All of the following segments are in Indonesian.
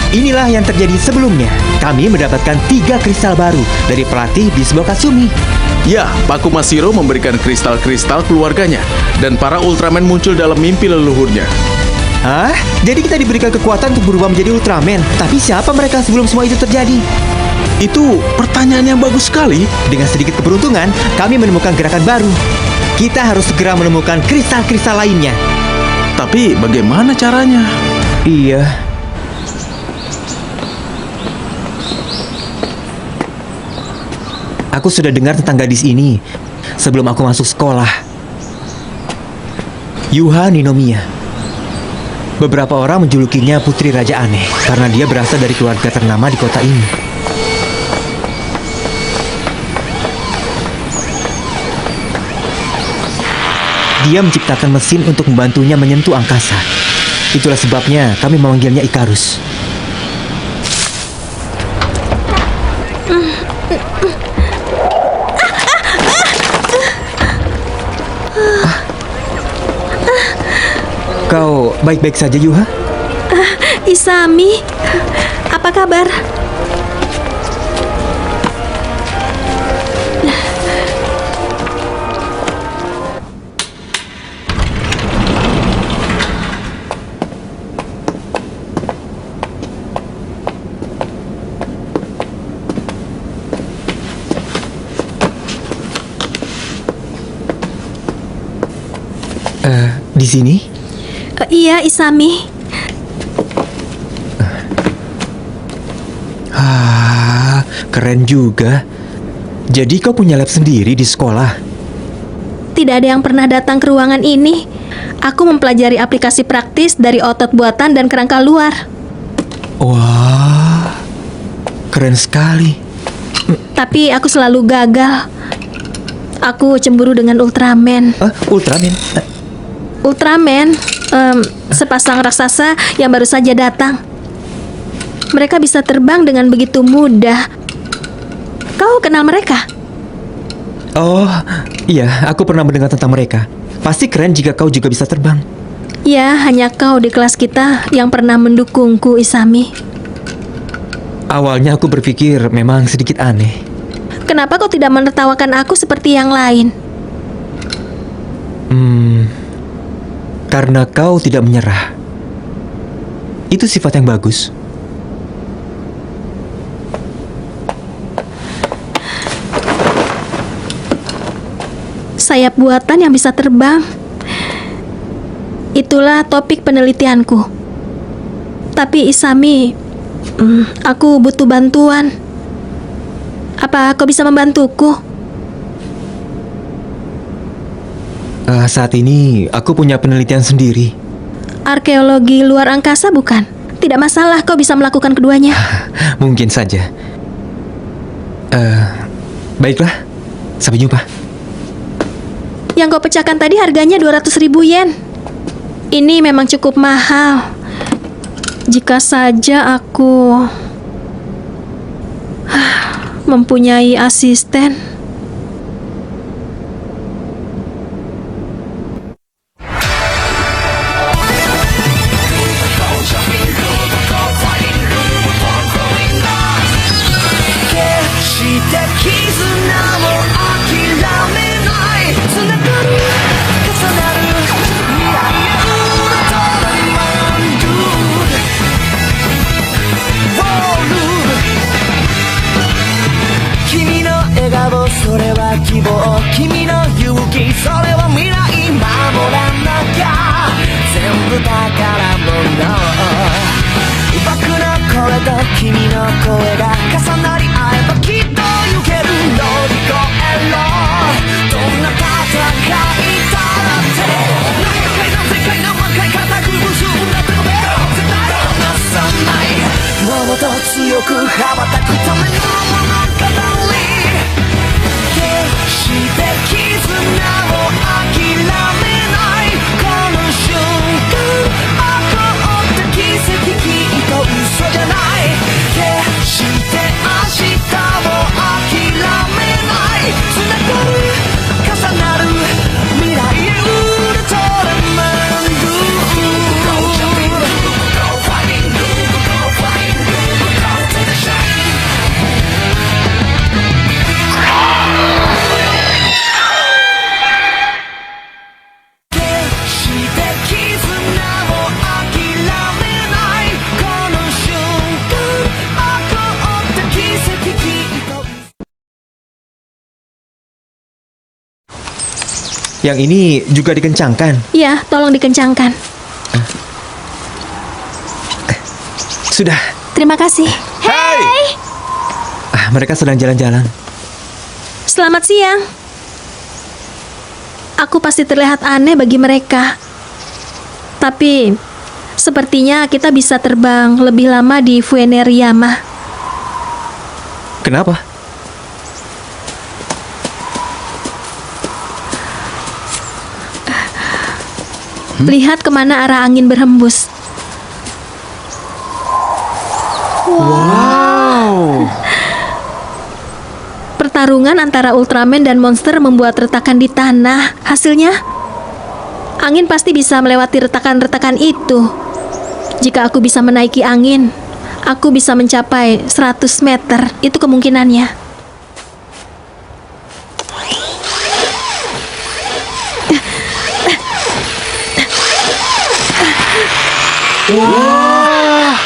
Inilah yang terjadi sebelumnya. Kami mendapatkan 3 kristal baru dari pelatih Bisbo Kasumi. Ya, Pakuma Shiro memberikan kristal-kristal keluarganya, dan para Ultraman muncul dalam mimpi leluhurnya. Hah? Jadi kita diberikan kekuatan untuk berubah menjadi Ultraman. Tapi siapa mereka sebelum semua itu terjadi? Itu pertanyaan yang bagus sekali. Dengan sedikit keberuntungan, kami menemukan gerakan baru. Kita harus segera menemukan kristal-kristal lainnya. Tapi bagaimana caranya? Iya. Aku sudah dengar tentang gadis ini sebelum aku masuk sekolah. Yuha Ninomiya. Beberapa orang menjulukinya Putri Raja Aneh karena dia berasal dari keluarga ternama di kota ini. Dia menciptakan mesin untuk membantunya menyentuh angkasa. Itulah sebabnya kami memanggilnya Ikarus. Kau baik-baik saja, Yuha? Isami, apa kabar? Di sini? Iya, Isami. Keren juga. Jadi kau punya lab sendiri di sekolah? Tidak ada yang pernah datang ke ruangan ini. Aku mempelajari aplikasi praktis dari otot buatan dan kerangka luar. Wah, keren sekali. Tapi aku selalu gagal. Aku cemburu dengan Ultraman. Ultraman? Ultraman, sepasang raksasa yang baru saja datang. Mereka bisa terbang dengan begitu mudah. Kau kenal mereka? Oh, iya, aku pernah mendengar tentang mereka. Pasti keren jika kau juga bisa terbang. Ya, hanya kau di kelas kita yang pernah mendukungku, Isami. Awalnya aku berpikir memang sedikit aneh. Kenapa kau tidak menertawakan aku seperti yang lain? Karena kau tidak menyerah. Itu sifat yang bagus. Sayap buatan yang bisa terbang. Itulah topik penelitianku. Tapi Isami, aku butuh bantuan. Apa kau bisa membantuku? Saat ini aku punya penelitian sendiri. Arkeologi luar angkasa bukan? Tidak masalah, kau bisa melakukan keduanya. Mungkin saja. Baiklah, sampai jumpa. Yang kau pecahkan tadi harganya 200.000 yen. Ini memang cukup mahal. Jika saja aku mempunyai asisten. Yang ini juga dikencangkan. Ya, tolong dikencangkan. Sudah. Terima kasih. Hey! Mereka sedang jalan-jalan. Selamat siang. Aku pasti terlihat aneh bagi mereka. Tapi, sepertinya kita bisa terbang lebih lama di Fueneriyama. Kenapa? Lihat kemana arah angin berhembus. Wow. Pertarungan antara Ultraman dan monster membuat retakan di tanah. Hasilnya, angin pasti bisa melewati retakan-retakan itu. Jika aku bisa menaiki angin, aku bisa mencapai 100 meter. Itu kemungkinannya. Wah!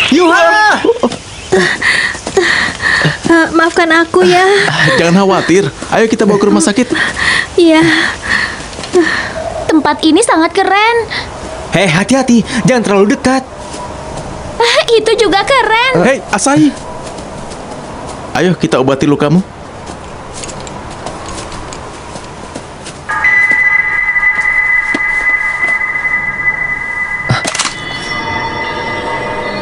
Yuha! Maafkan aku ya. Jangan khawatir. Ayo kita bawa ke rumah sakit. Iya. Tempat ini sangat keren. Hei, hati-hati. Jangan terlalu dekat. Itu juga keren. Hei, Asahi. Ayo kita obati lukamu.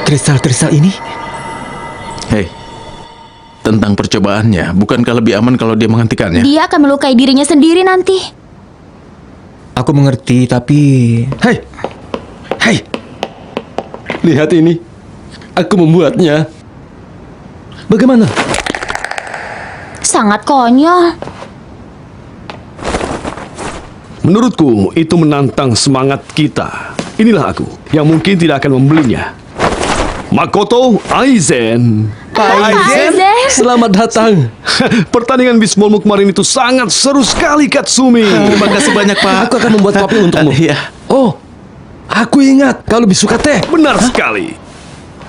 Kristal-kristal ini? Hei, tentang percobaannya, bukankah lebih aman kalau dia menghentikannya? Dia akan melukai dirinya sendiri nanti. Aku mengerti, tapi... Hei, hei, lihat ini. Aku membuatnya. Bagaimana? Sangat konyol. Menurutku itu menantang semangat kita. Inilah aku yang mungkin tidak akan membelinya. Makoto Aizen. Aizen? Selamat datang. Pertandingan bisbolmu kemarin itu sangat seru sekali, Katsumi. Terima kasih banyak, Pak. Aku akan membuat kopi untukmu. Iya. Oh, aku ingat kau lebih suka teh. Benar sekali.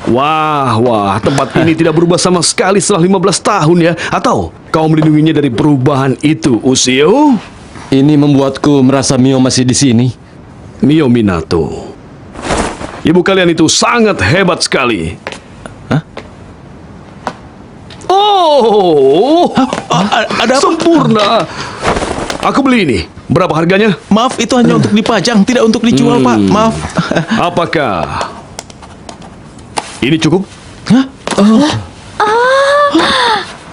Wah, tempat ini tidak berubah sama sekali setelah 15 tahun ya. Atau kau melindunginya dari perubahan itu, Usio? Ini membuatku merasa Mio masih di sini. Mio Minato. Ibu kalian itu sangat hebat sekali. Hah? Oh, Ada apa? sempurna. Aku beli ini. Berapa harganya? Maaf, itu hanya untuk dipajang, tidak untuk dijual, Pak. Maaf. Apakah ini cukup?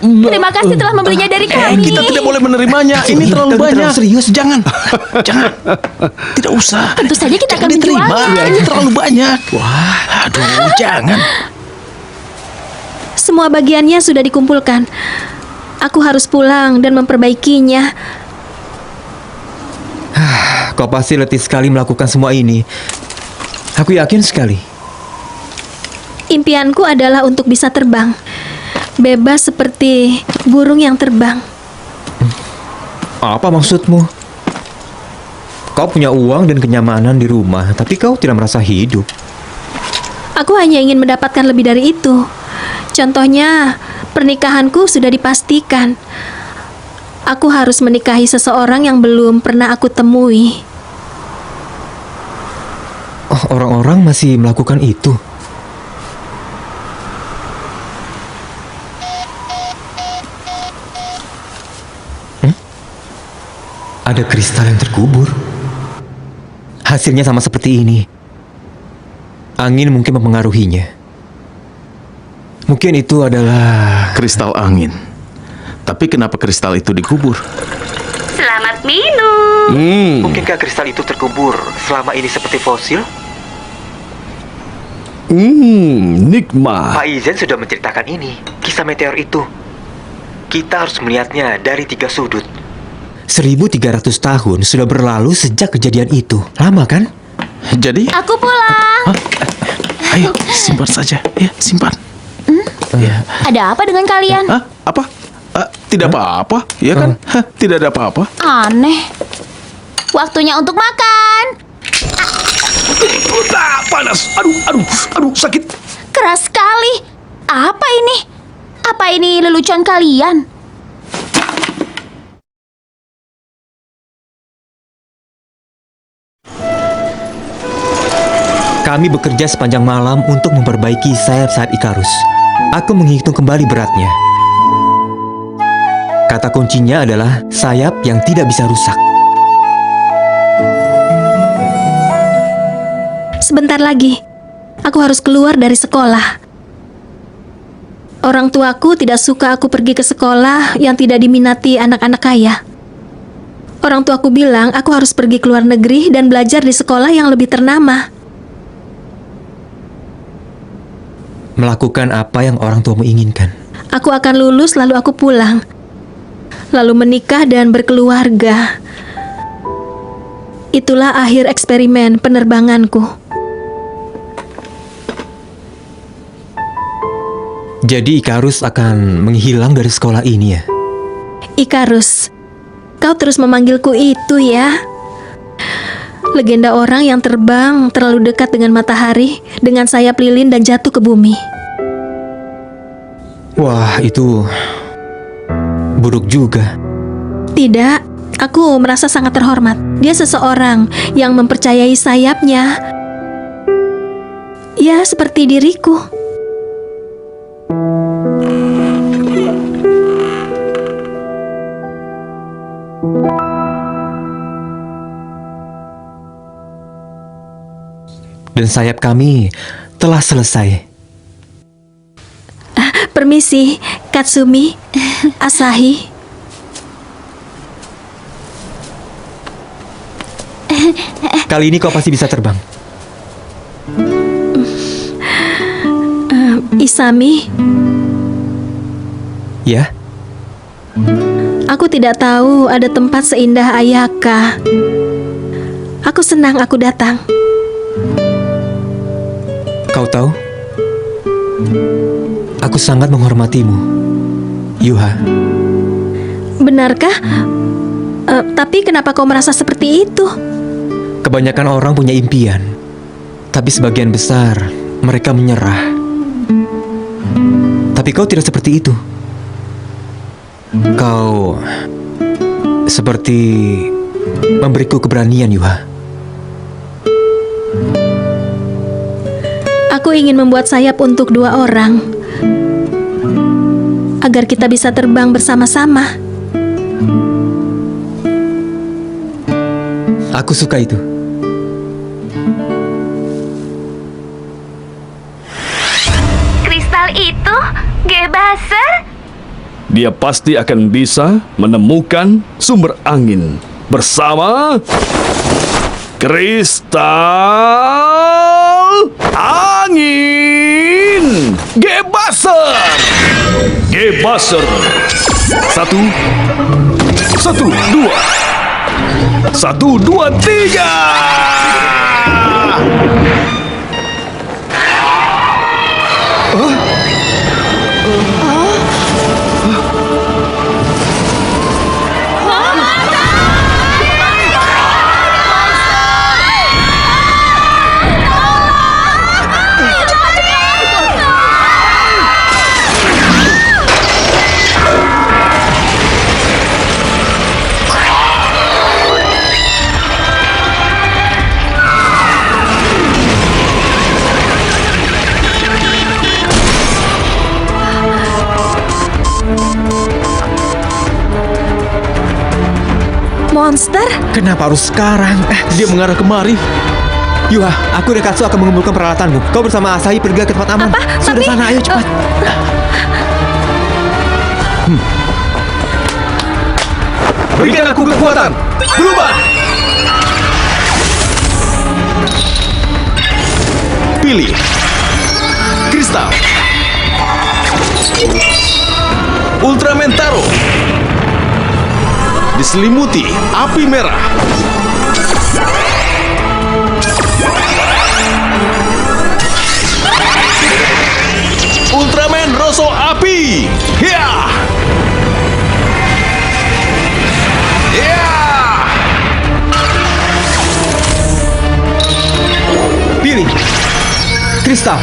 Terima kasih telah membelinya dari kami. Kita tidak boleh menerimanya. Ini terlalu Terlalu banyak. serius. Jangan. Jangan. Tidak usah. Tentu saja kita Jangan akan diterima. menjualnya. Ini terlalu banyak. Wah, aduh, jangan. Semua bagiannya sudah dikumpulkan. Aku harus pulang dan memperbaikinya. Kau pasti letih sekali melakukan semua ini. Aku yakin sekali. Impianku adalah untuk bisa terbang. Bebas seperti burung yang terbang. Apa maksudmu? Kau punya uang dan kenyamanan di rumah, tapi kau tidak merasa hidup. Aku hanya ingin mendapatkan lebih dari itu. Contohnya, pernikahanku sudah dipastikan. Aku harus menikahi seseorang yang belum pernah aku temui. Oh, orang-orang masih melakukan itu. Ada kristal yang terkubur. Hasilnya sama seperti ini. Angin mungkin mempengaruhinya. Mungkin itu adalah... Kristal angin. Tapi kenapa kristal itu dikubur? Selamat minum. Mungkinkah kristal itu terkubur selama ini seperti fosil? Nikmat. Pak Izen sudah menceritakan ini, kisah meteor itu. Kita harus melihatnya dari 3 sudut. 1.300 tahun sudah berlalu sejak kejadian itu. Lama kan? Jadi, Aku pulang. ayo simpan saja. Ya, simpan. Ya. Ada apa dengan kalian? Hah? Apa? Tidak apa-apa, ya kan? Hah, tidak ada apa-apa. Aneh. Waktunya untuk makan. Panas. Aduh, sakit. Keras sekali. Apa ini? Apa ini lelucon kalian? Kami bekerja sepanjang malam untuk memperbaiki sayap-sayap Ikarus. Aku menghitung kembali beratnya. Kata kuncinya adalah sayap yang tidak bisa rusak. Sebentar lagi, aku harus keluar dari sekolah. Orang tuaku tidak suka aku pergi ke sekolah yang tidak diminati anak-anak kaya. Orang tuaku bilang aku harus pergi ke luar negeri dan belajar di sekolah yang lebih ternama. Melakukan apa yang orang tuamu inginkan. Aku akan lulus lalu aku pulang. Lalu menikah dan berkeluarga. Itulah akhir eksperimen penerbanganku. Jadi Ikarus akan menghilang dari sekolah ini ya? Ikarus, kau terus memanggilku itu ya. Legenda orang yang terbang terlalu dekat dengan matahari, dengan sayap lilin dan jatuh ke bumi. Wah, itu buruk juga. Tidak, aku merasa sangat terhormat. Dia seseorang yang mempercayai sayapnya. Ya, seperti diriku. Dan sayap kami telah selesai. Permisi, Katsumi, Asahi. Kali ini kau pasti bisa terbang. Isami, Ya? aku tidak tahu ada tempat seindah Ayaka. Aku senang aku datang. Kau tahu? Aku sangat menghormatimu, Yuha. Benarkah? Tapi kenapa kau merasa seperti itu? Kebanyakan orang punya impian, tapi sebagian besar mereka menyerah. Tapi kau tidak seperti itu. Kau seperti memberiku keberanian, Yuha. Aku ingin membuat sayap untuk 2 orang, agar kita bisa terbang bersama-sama. Aku suka itu. Kristal itu Gebaser? Dia pasti akan bisa menemukan sumber angin bersama kristal angin Gebaser. Gebaser. 1, 2, 1, 2, 3. Monster? Kenapa harus sekarang? Dia mengarah kemari. Yuha, aku dan Katsu akan mengumpulkan peralatanmu. Kau bersama Asahi pergi ke tempat aman. Sudah Tapi- sana, ayo cepat. Berikan aku kekuatan. Berubah. Pilih kristal Ultraman Taro. Diselimuti api merah. Ultraman Rosso Api. Ya. Ya. Pilih kristal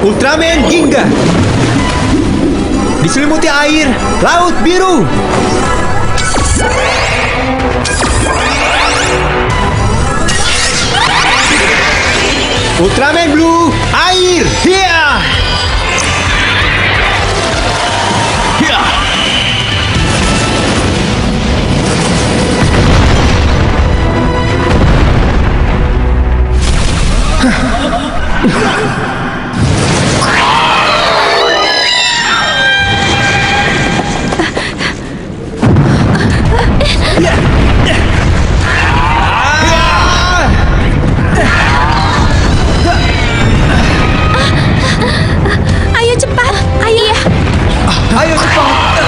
Ultraman Ginga. Diselimuti air laut biru. Ultraman Blue, air! Hiya! Ya. Ayo cepat, ayo. Ayo cepat!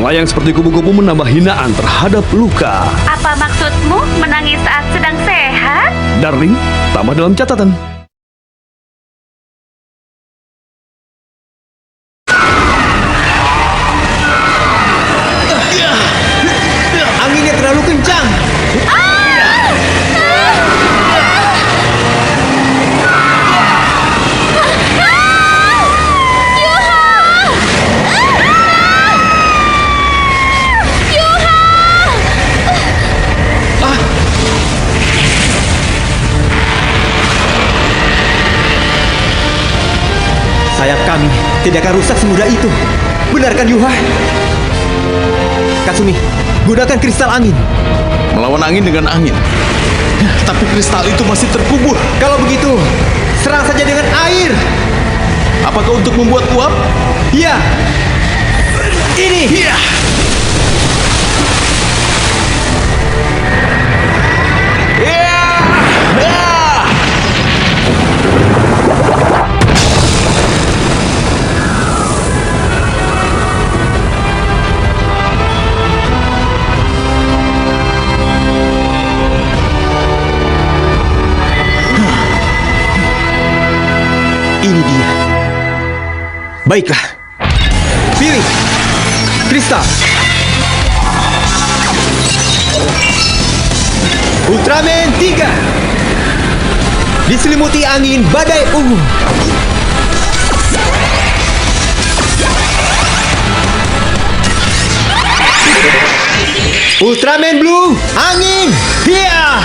Melayang seperti kupu-kupu menambah hinaan terhadap luka. Apa maksudmu menangis saat sedang sehat? Darling, tambah dalam catatan. Anginnya terlalu kencang! Sayap kami tidak akan rusak semudah itu. Benarkan Yuha? Kasumi, gunakan kristal angin. Melawan angin dengan angin. Tapi kristal itu masih terkubur. Kalau begitu, serang saja dengan air. Apakah untuk membuat uap? Iya. Ini. Iya. Ini dia. Baiklah. Pilih. Kristal. Ultraman 3. Diselimuti angin badai ungu. Ultraman Blue, angin. Hiya!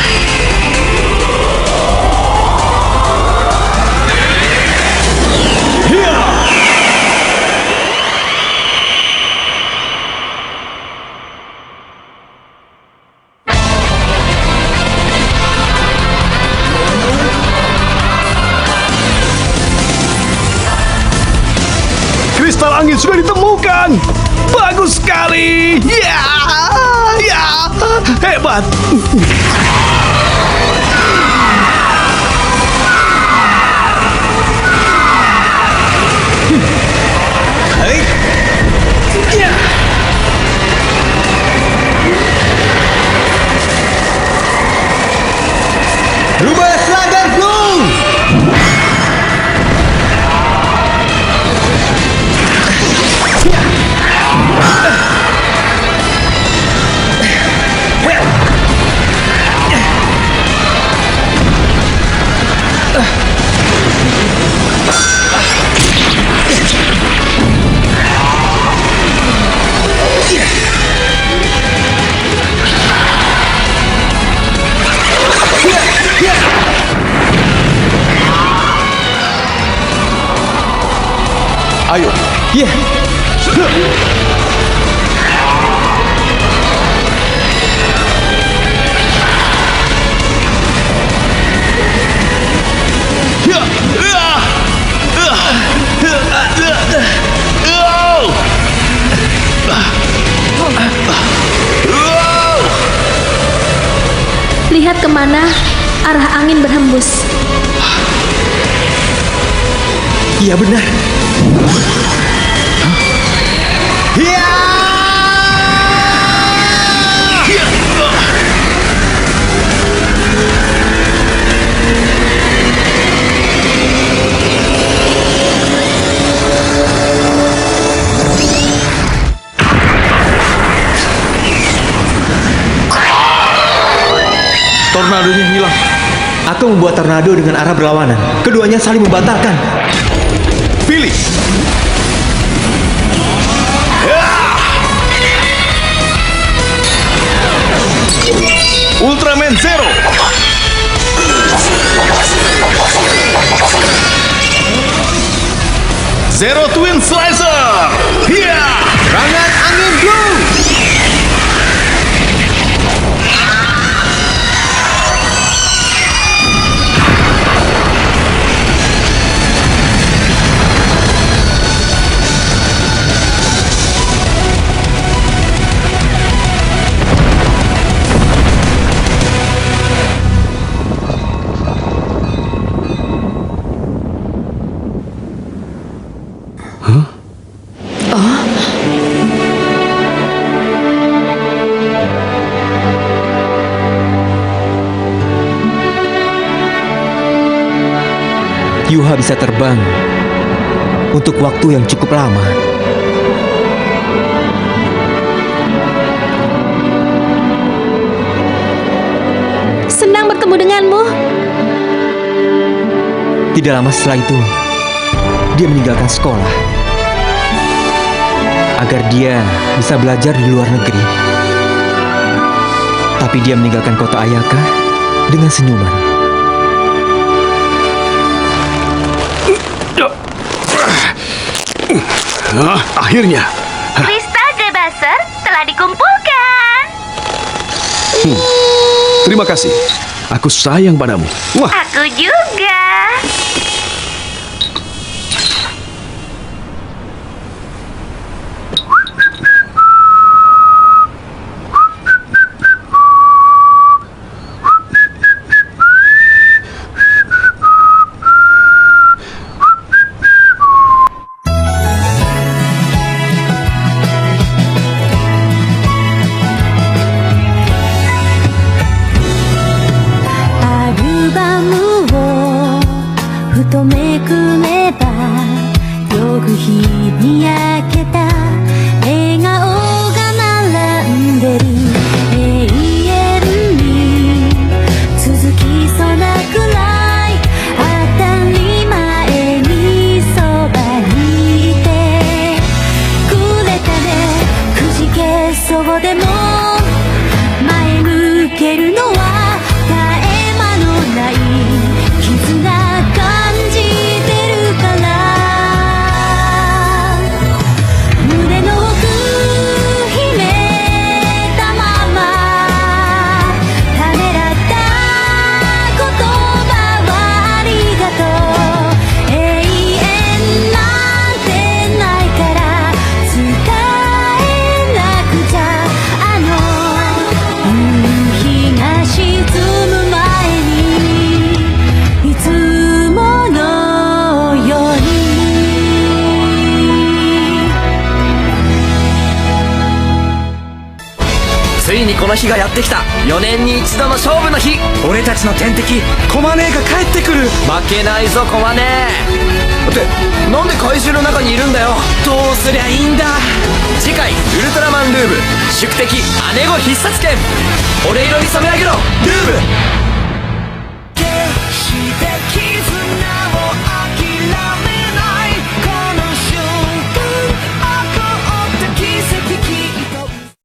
Kristal angin sudah ditemukan. Bagus sekali. Ya, ya, hebat. Rubah Slagar Blue. Ayo. Ya. Lihat kemana arah angin berhembus. Iya benar. Hiya! tornadonya hilang. Aku membuat tornado dengan arah berlawanan. Keduanya saling membatalkan. Pilih. Ultraman Zero. Zero Twin Slicer. Hiya! Serangan angin blue. Yuha bisa terbang untuk waktu yang cukup lama. Senang bertemu denganmu. Tidak lama setelah itu, dia meninggalkan sekolah agar dia bisa belajar di luar negeri. Tapi dia meninggalkan kota Ayaka dengan senyuman. Akhirnya. Kristal Debaser telah dikumpulkan. Terima kasih. Aku sayang padamu. Wah, Aku juga.この日がやってきた。4年に一度の勝負の日。俺たちの天敵コマネーが帰ってくる。負けないぞコマネー。ってなんで怪獣の中にいるんだよ。どうすりゃいいんだ。次回ウルトラマンルーブ宿敵姉子必殺剣。俺色に染め上げろルーブ。